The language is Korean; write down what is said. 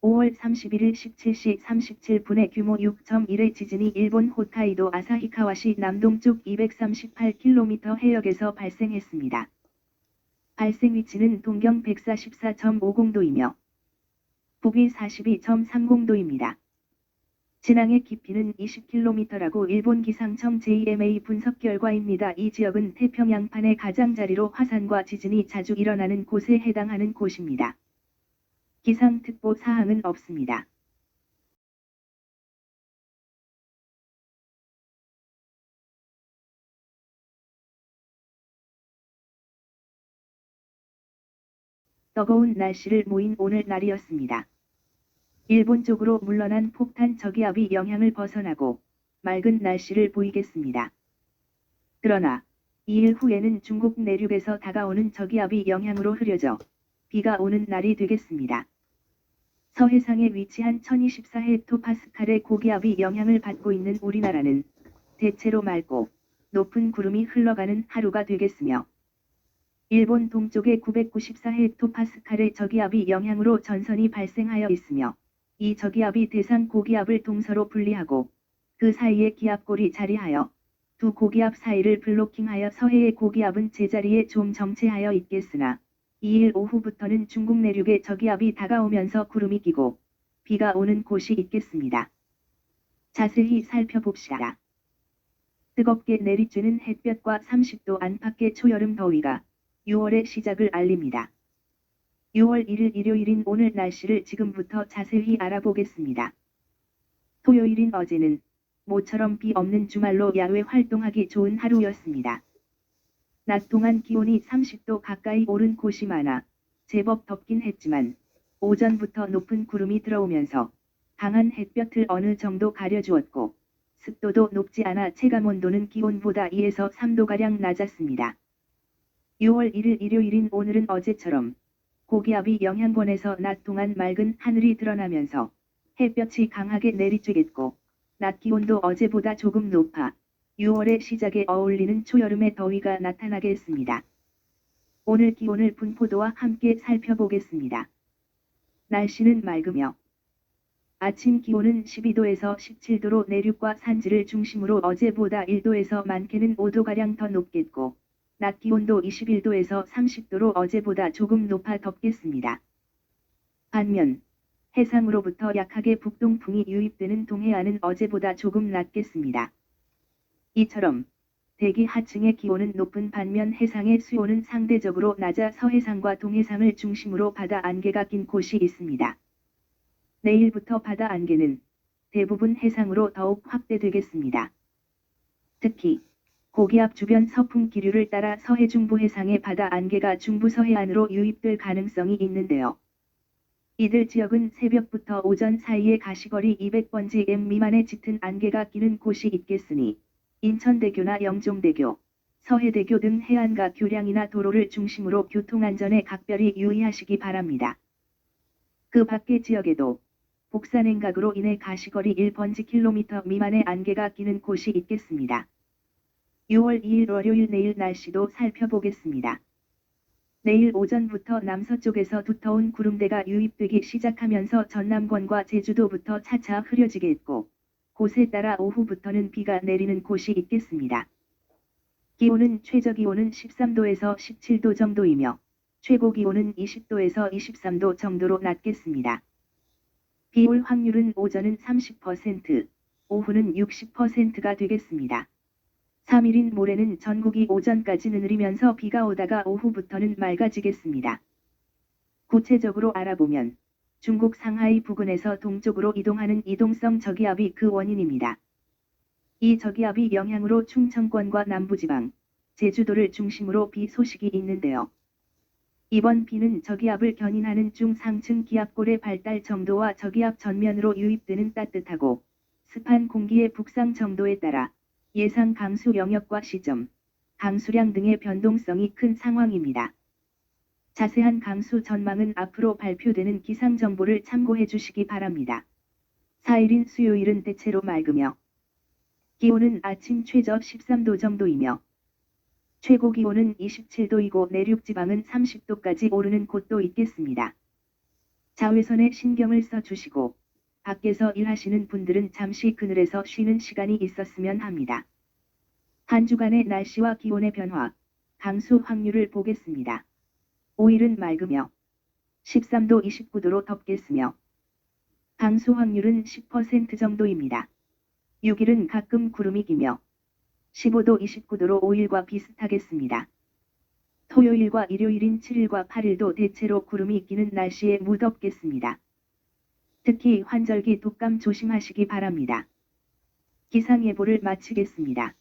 5월 31일 17시 37분에 규모 6.1의 지진이 일본 홋카이도 아사히카와시 남동쪽 238km 해역에서 발생했습니다. 발생 위치는 동경 144.50도이며 북위 42.30도입니다. 진앙의 깊이는 20km라고 일본 기상청 JMA 분석 결과입니다. 이 지역은 태평양판의 가장자리로 화산과 지진이 자주 일어나는 곳에 해당하는 곳입니다. 기상특보 사항은 없습니다. 뜨거운 날씨를 모인 오늘 날이었습니다. 일본 쪽으로 물러난 폭탄 저기압이 영향을 벗어나고 맑은 날씨를 보이겠습니다. 그러나 2일 후에는 중국 내륙에서 다가오는 저기압이 영향으로 흐려져 비가 오는 날이 되겠습니다. 서해상에 위치한 1024헥토파스칼의 고기압이 영향을 받고 있는 우리나라는 대체로 맑고 높은 구름이 흘러가는 하루가 되겠으며 일본 동쪽에 994헥토파스칼의 저기압이 영향으로 전선이 발생하여 있으며 이 저기압이 대상 고기압을 동서로 분리하고 그 사이에 기압골이 자리하여 두 고기압 사이를 블로킹하여 서해의 고기압은 제자리에 좀 정체하여 있겠으나 2일 오후부터는 중국 내륙에 저기압이 다가오면서 구름이 끼고 비가 오는 곳이 있겠습니다. 자세히 살펴봅시다. 뜨겁게 내리쬐는 햇볕과 30도 안팎의 초여름 더위가 6월의 시작을 알립니다. 6월 1일 일요일인 오늘 날씨를 지금부터 자세히 알아보겠습니다. 토요일인 어제는 모처럼 비 없는 주말로 야외 활동하기 좋은 하루였습니다. 낮 동안 기온이 30도 가까이 오른 곳이 많아 제법 덥긴 했지만 오전부터 높은 구름이 들어오면서 강한 햇볕을 어느 정도 가려주었고 습도도 높지 않아 체감온도는 기온보다 2에서 3도가량 낮았습니다. 6월 1일 일요일인 오늘은 어제처럼 고기압이 영향권에서 낮 동안 맑은 하늘이 드러나면서 햇볕이 강하게 내리쬐겠고 낮 기온도 어제보다 조금 높아 6월의 시작에 어울리는 초여름의 더위가 나타나겠습니다. 오늘 기온을 분포도와 함께 살펴보겠습니다. 날씨는 맑으며 아침 기온은 12도에서 17도로 내륙과 산지를 중심으로 어제보다 1도에서 많게는 5도가량 더 높겠고 낮 기온도 21도에서 30도로 어제보다 조금 높아 덥겠습니다. 반면 해상으로부터 약하게 북동풍이 유입되는 동해안은 어제보다 조금 낮겠습니다. 이처럼 대기 하층의 기온은 높은 반면 해상의 수온은 상대적으로 낮아 서해상과 동해상을 중심으로 바다 안개가 낀 곳이 있습니다. 내일부터 바다 안개는 대부분 해상으로 더욱 확대되겠습니다. 특히 고기압 주변 서풍 기류를 따라 서해 중부 해상의 바다 안개가 중부 서해안으로 유입될 가능성이 있는데요. 이들 지역은 새벽부터 오전 사이에 가시거리 200번지 m 미만의 짙은 안개가 끼는 곳이 있겠으니 인천대교나 영종대교, 서해대교 등 해안가 교량이나 도로를 중심으로 교통안전에 각별히 유의하시기 바랍니다. 그 밖의 지역에도 복사냉각으로 인해 가시거리 1번지 미만의 안개가 끼는 곳이 있겠습니다. 6월 2일 월요일 내일 날씨도 살펴보겠습니다. 내일 오전부터 남서쪽에서 두터운 구름대가 유입되기 시작하면서 전남권과 제주도부터 차차 흐려지겠고 곳에 따라 오후부터는 비가 내리는 곳이 있겠습니다. 기온은 최저기온은 13도에서 17도 정도이며 최고기온은 20도에서 23도 정도로 낮겠습니다. 비올 확률은 오전은 30%, 오후는 60%가 되겠습니다. 3일인 모레는 전국이 오전까지는 흐리면서 비가 오다가 오후부터는 맑아지겠습니다. 구체적으로 알아보면 중국 상하이 부근에서 동쪽으로 이동하는 이동성 저기압이 그 원인입니다. 이 저기압이 영향으로 충청권과 남부지방, 제주도를 중심으로 비 소식이 있는데요. 이번 비는 저기압을 견인하는 중상층 기압골의 발달 정도와 저기압 전면으로 유입되는 따뜻하고 습한 공기의 북상 정도에 따라 예상 강수 영역과 시점, 강수량 등의 변동성이 큰 상황입니다. 자세한 강수 전망은 앞으로 발표되는 기상정보를 참고해 주시기 바랍니다. 4일인 수요일은 대체로 맑으며 기온은 아침 최저 13도 정도이며 최고 기온은 27도이고 내륙 지방은 30도까지 오르는 곳도 있겠습니다. 자외선에 신경을 써 주시고 밖에서 일하시는 분들은 잠시 그늘에서 쉬는 시간이 있었으면 합니다. 한 주간의 날씨와 기온의 변화, 강수 확률을 보겠습니다. 5일은 맑으며 13도 29도로 덥겠으며 강수 확률은 10% 정도입니다. 6일은 가끔 구름이 끼며 15도 29도로 5일과 비슷하겠습니다. 토요일과 일요일인 7일과 8일도 대체로 구름이 끼는 날씨에 무덥겠습니다. 특히 환절기 독감 조심하시기 바랍니다. 기상예보를 마치겠습니다.